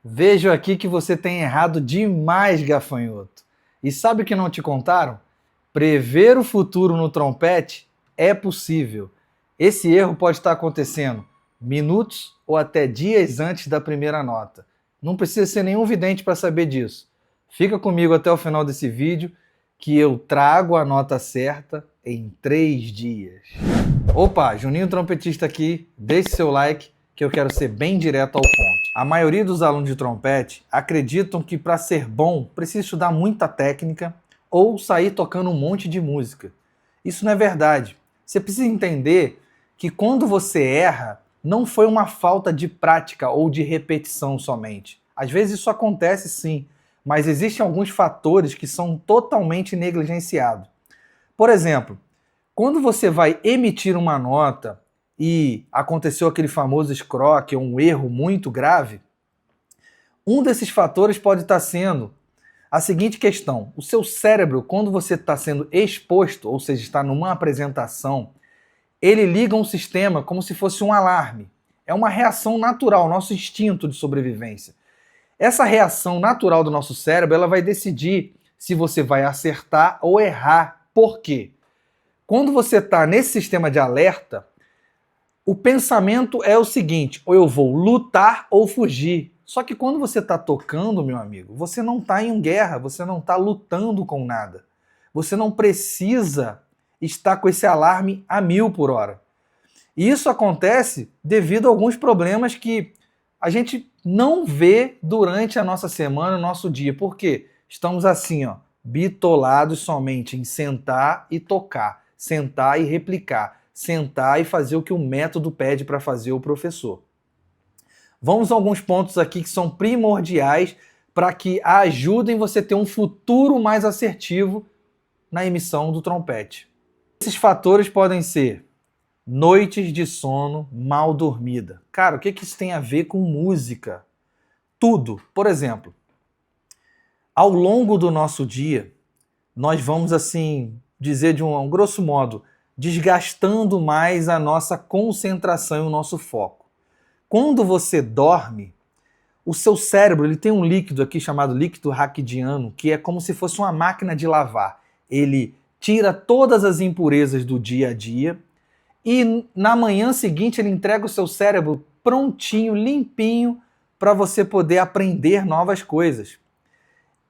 Vejo aqui que você tem errado demais, gafanhoto. E sabe o que não te contaram? Prever o futuro no trompete é possível. Esse erro pode estar acontecendo minutos ou até dias antes da primeira nota. Não precisa ser nenhum vidente para saber disso. Fica comigo até o final desse vídeo que eu trago a nota certa em 3 dias. Opa, Juninho Trompetista aqui, deixe seu like que eu quero ser bem direto ao ponto. A maioria dos alunos de trompete acreditam que para ser bom precisa estudar muita técnica ou sair tocando um monte de música. Isso não é verdade. Você precisa entender que quando você erra, não foi uma falta de prática ou de repetição somente. Às vezes isso acontece sim, mas existem alguns fatores que são totalmente negligenciados. Por exemplo, quando você vai emitir uma nota e aconteceu aquele famoso escroque, um erro muito grave, um desses fatores pode estar sendo a seguinte questão: o seu cérebro, quando você está sendo exposto, ou seja, está numa apresentação, ele liga um sistema como se fosse um alarme. É uma reação natural, nosso instinto de sobrevivência. Essa reação natural do nosso cérebro, ela vai decidir se você vai acertar ou errar. Por quê? Quando você está nesse sistema de alerta, o pensamento é o seguinte: ou eu vou lutar ou fugir. Só que quando você está tocando, meu amigo, você não está em guerra, você não está lutando com nada. Você não precisa estar com esse alarme a 1000 por hora. E isso acontece devido a alguns problemas que a gente não vê durante a nossa semana, o nosso dia. Por quê? Estamos assim, ó, bitolados somente em sentar e tocar, sentar e replicar, sentar e fazer o que o método pede para fazer o professor. Vamos a alguns pontos aqui que são primordiais para que ajudem você a ter um futuro mais assertivo na emissão do trompete. Esses fatores podem ser noites de sono mal dormida. Cara, o que isso tem a ver com música? Tudo. Por exemplo, ao longo do nosso dia, nós vamos assim dizer de um grosso modo, desgastando mais a nossa concentração e o nosso foco. Quando você dorme, o seu cérebro ele tem um líquido aqui chamado líquido raquidiano, que é como se fosse uma máquina de lavar. Ele tira todas as impurezas do dia a dia e na manhã seguinte ele entrega o seu cérebro prontinho, limpinho, para você poder aprender novas coisas.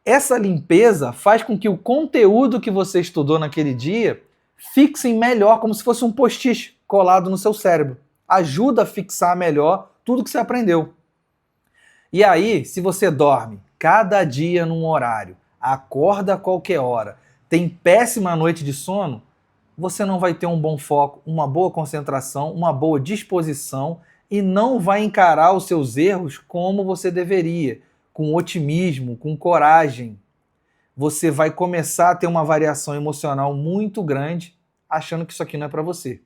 Essa limpeza faz com que o conteúdo que você estudou naquele dia fixe melhor, como se fosse um post-it colado no seu cérebro. Ajuda a fixar melhor tudo que você aprendeu. E aí, se você dorme cada dia num horário, acorda a qualquer hora, tem péssima noite de sono, você não vai ter um bom foco, uma boa concentração, uma boa disposição e não vai encarar os seus erros como você deveria, com otimismo, com coragem. Você vai começar a ter uma variação emocional muito grande, achando que isso aqui não é para você.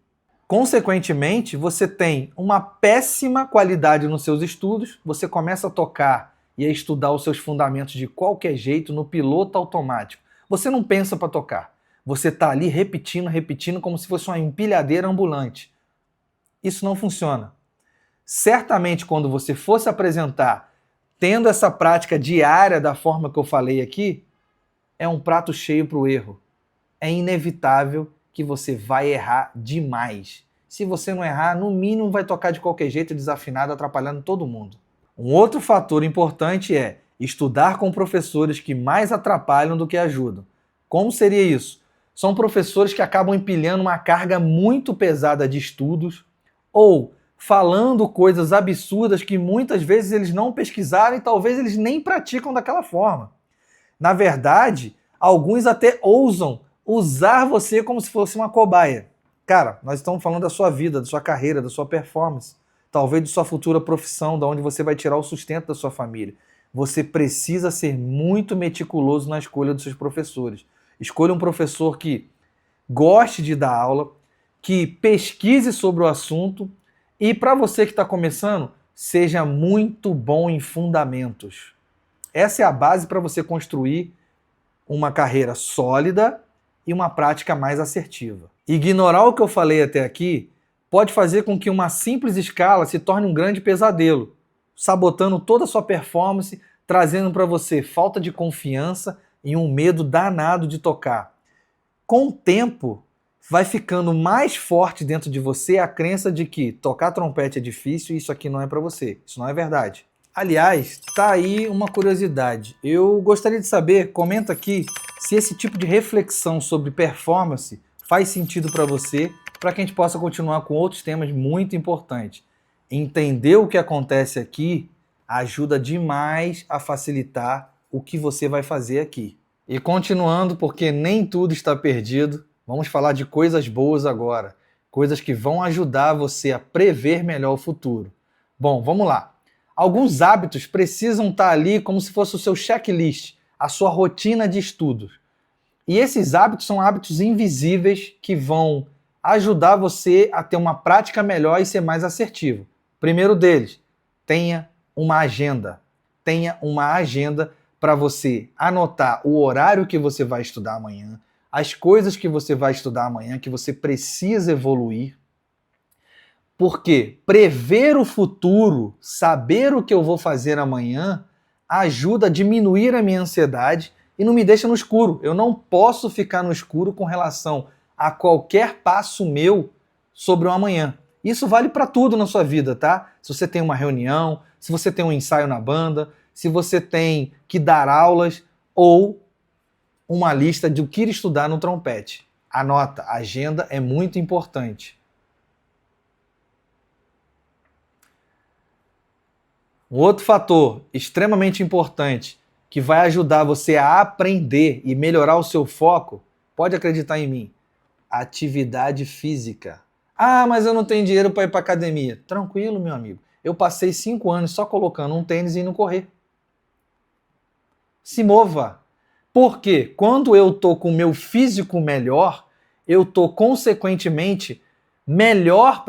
Consequentemente, você tem uma péssima qualidade nos seus estudos, você começa a tocar e a estudar os seus fundamentos de qualquer jeito, no piloto automático. Você não pensa para tocar. Você está ali repetindo, repetindo, como se fosse uma empilhadeira ambulante. Isso não funciona. Certamente, quando você for se apresentar tendo essa prática diária da forma que eu falei aqui, é um prato cheio para o erro. É inevitável que você vai errar demais. Se você não errar, no mínimo vai tocar de qualquer jeito, desafinado, atrapalhando todo mundo. Um outro fator importante é estudar com professores que mais atrapalham do que ajudam. Como seria isso? São professores que acabam empilhando uma carga muito pesada de estudos ou falando coisas absurdas que muitas vezes eles não pesquisaram e talvez eles nem praticam daquela forma. Na verdade, alguns até ousam usar você como se fosse uma cobaia. Cara, nós estamos falando da sua vida, da sua carreira, da sua performance, talvez de sua futura profissão, da onde você vai tirar o sustento da sua família. Você precisa ser muito meticuloso na escolha dos seus professores. Escolha um professor que goste de dar aula, que pesquise sobre o assunto e, para você que está começando, seja muito bom em fundamentos. Essa é a base para você construir uma carreira sólida e uma prática mais assertiva. Ignorar o que eu falei até aqui pode fazer com que uma simples escala se torne um grande pesadelo. sabotando toda a sua performance, trazendo para você falta de confiança e um medo danado de tocar. Com o tempo, vai ficando mais forte dentro de você a crença de que tocar trompete é difícil e isso aqui não é para você. Isso não é verdade. Aliás, tá aí uma curiosidade. Eu gostaria de saber, comenta aqui, se esse tipo de reflexão sobre performance faz sentido para você, para que a gente possa continuar com outros temas muito importantes. Entender o que acontece aqui ajuda demais a facilitar o que você vai fazer aqui. E continuando, porque nem tudo está perdido, vamos falar de coisas boas agora. Coisas que vão ajudar você a prever melhor o futuro. Bom, vamos lá. Alguns hábitos precisam estar ali como se fosse o seu checklist, a sua rotina de estudos. E esses hábitos são hábitos invisíveis que vão ajudar você a ter uma prática melhor e ser mais assertivo. Primeiro deles, tenha uma agenda. Tenha uma agenda para você anotar o horário que você vai estudar amanhã, as coisas que você vai estudar amanhã, que você precisa evoluir. Porque prever o futuro, saber o que eu vou fazer amanhã, ajuda a diminuir a minha ansiedade e não me deixa no escuro. Eu não posso ficar no escuro com relação a qualquer passo meu sobre o amanhã. Isso vale para tudo na sua vida, tá? Se você tem uma reunião, se você tem um ensaio na banda, se você tem que dar aulas ou uma lista de o que estudar no trompete. Anota, a agenda é muito importante. Um outro fator extremamente importante que vai ajudar você a aprender e melhorar o seu foco, pode acreditar em mim, atividade física. Ah, mas eu não tenho dinheiro para ir para academia. Tranquilo, meu amigo. Eu passei 5 anos só colocando um tênis e indo correr. Se mova. Porque quando eu tô com o meu físico melhor, eu tô consequentemente melhor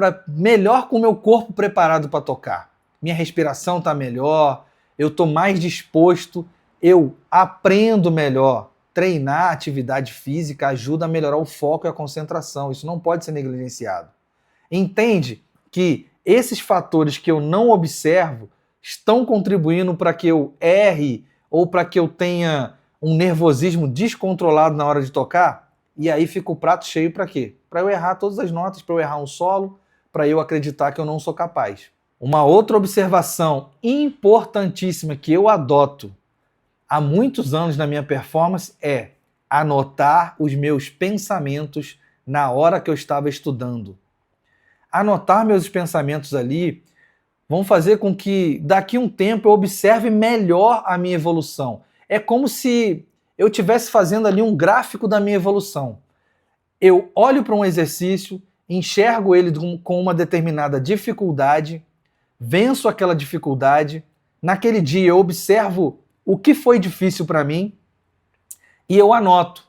com o meu corpo preparado para tocar. Minha respiração tá melhor, eu tô mais disposto, eu aprendo melhor. Treinar atividade física ajuda a melhorar o foco e a concentração. Isso não pode ser negligenciado. Entende que esses fatores que eu não observo estão contribuindo para que eu erre ou para que eu tenha um nervosismo descontrolado na hora de tocar? E aí fica o prato cheio para quê? Para eu errar todas as notas, para eu errar um solo, para eu acreditar que eu não sou capaz. Uma outra observação importantíssima que eu adoto há muitos anos na minha performance é anotar os meus pensamentos na hora que eu estava estudando. Anotar meus pensamentos ali vão fazer com que daqui a um tempo eu observe melhor a minha evolução. É como se eu estivesse fazendo ali um gráfico da minha evolução. Eu olho para um exercício, enxergo ele com uma determinada dificuldade, venço aquela dificuldade, naquele dia eu observo o que foi difícil para mim e eu anoto.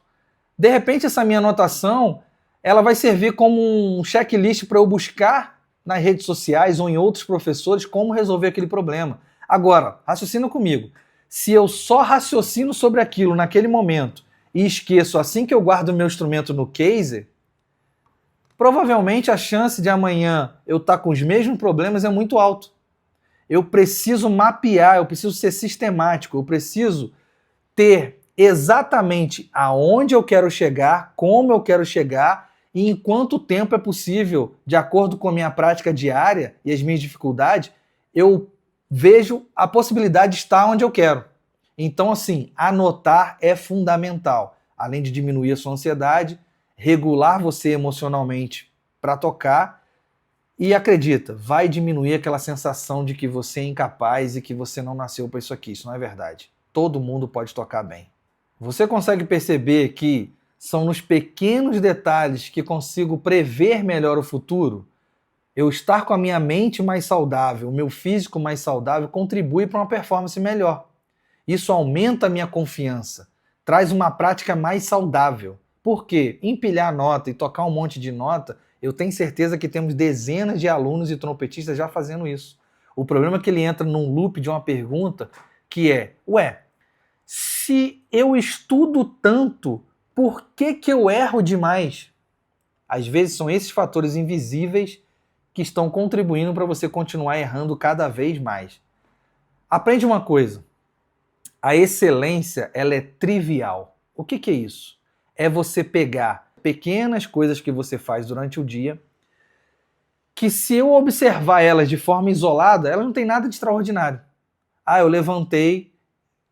De repente essa minha anotação ela vai servir como um checklist para eu buscar nas redes sociais ou em outros professores como resolver aquele problema. Agora, raciocina comigo. Se eu só raciocino sobre aquilo naquele momento e esqueço assim que eu guardo o meu instrumento no case, provavelmente a chance de amanhã eu estar com os mesmos problemas é muito alto. Eu preciso mapear, eu preciso ser sistemático, eu preciso ter exatamente aonde eu quero chegar, como eu quero chegar e em quanto tempo é possível, de acordo com a minha prática diária e as minhas dificuldades, eu vejo a possibilidade de estar onde eu quero. Então, assim, anotar é fundamental. Além de diminuir a sua ansiedade, regular você emocionalmente para tocar e acredita, vai diminuir aquela sensação de que você é incapaz e que você não nasceu para isso aqui. Isso não é verdade. Todo mundo pode tocar bem. Você consegue perceber que são nos pequenos detalhes que consigo prever melhor o futuro? Eu estar com a minha mente mais saudável, o meu físico mais saudável, contribui para uma performance melhor. Isso aumenta a minha confiança, traz uma prática mais saudável. Por quê? Empilhar nota e tocar um monte de nota, eu tenho certeza que temos dezenas de alunos e trompetistas já fazendo isso. O problema é que ele entra num loop de uma pergunta que é, se eu estudo tanto, por que eu erro demais? Às vezes são esses fatores invisíveis que estão contribuindo para você continuar errando cada vez mais. Aprende uma coisa. A excelência, ela é trivial. O que é isso? É você pegar pequenas coisas que você faz durante o dia, que se eu observar elas de forma isolada, elas não têm nada de extraordinário. Ah, eu levantei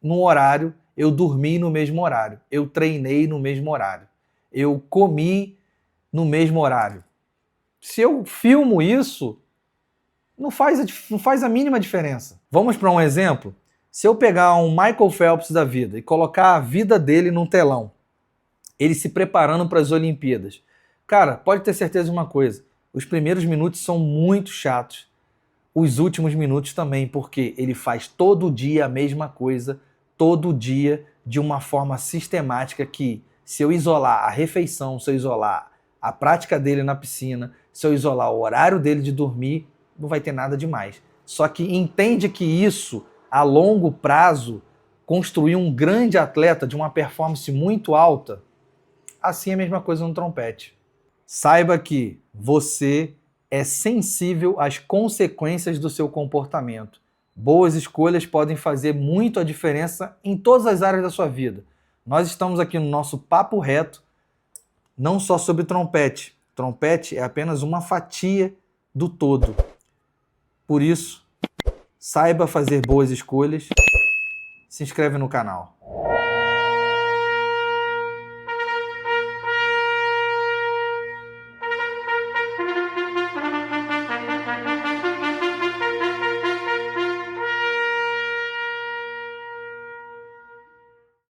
no horário, eu dormi no mesmo horário, eu treinei no mesmo horário, eu comi no mesmo horário. Se eu filmo isso, não faz a mínima diferença. Vamos para um exemplo? Se eu pegar um Michael Phelps da vida e colocar a vida dele num telão, ele se preparando para as Olimpíadas. Cara, pode ter certeza de uma coisa, os primeiros minutos são muito chatos, os últimos minutos também, porque ele faz todo dia a mesma coisa, todo dia de uma forma sistemática que, se eu isolar a refeição, se eu isolar a prática dele na piscina, se eu isolar o horário dele de dormir, não vai ter nada demais. Só que entende que isso, a longo prazo, construir um grande atleta de uma performance muito alta, assim é a mesma coisa no trompete. Saiba que você é sensível às consequências do seu comportamento. Boas escolhas podem fazer muito a diferença em todas as áreas da sua vida. Nós estamos aqui no nosso papo reto, não só sobre trompete. Trompete é apenas uma fatia do todo. Por isso, saiba fazer boas escolhas. Se inscreve no canal.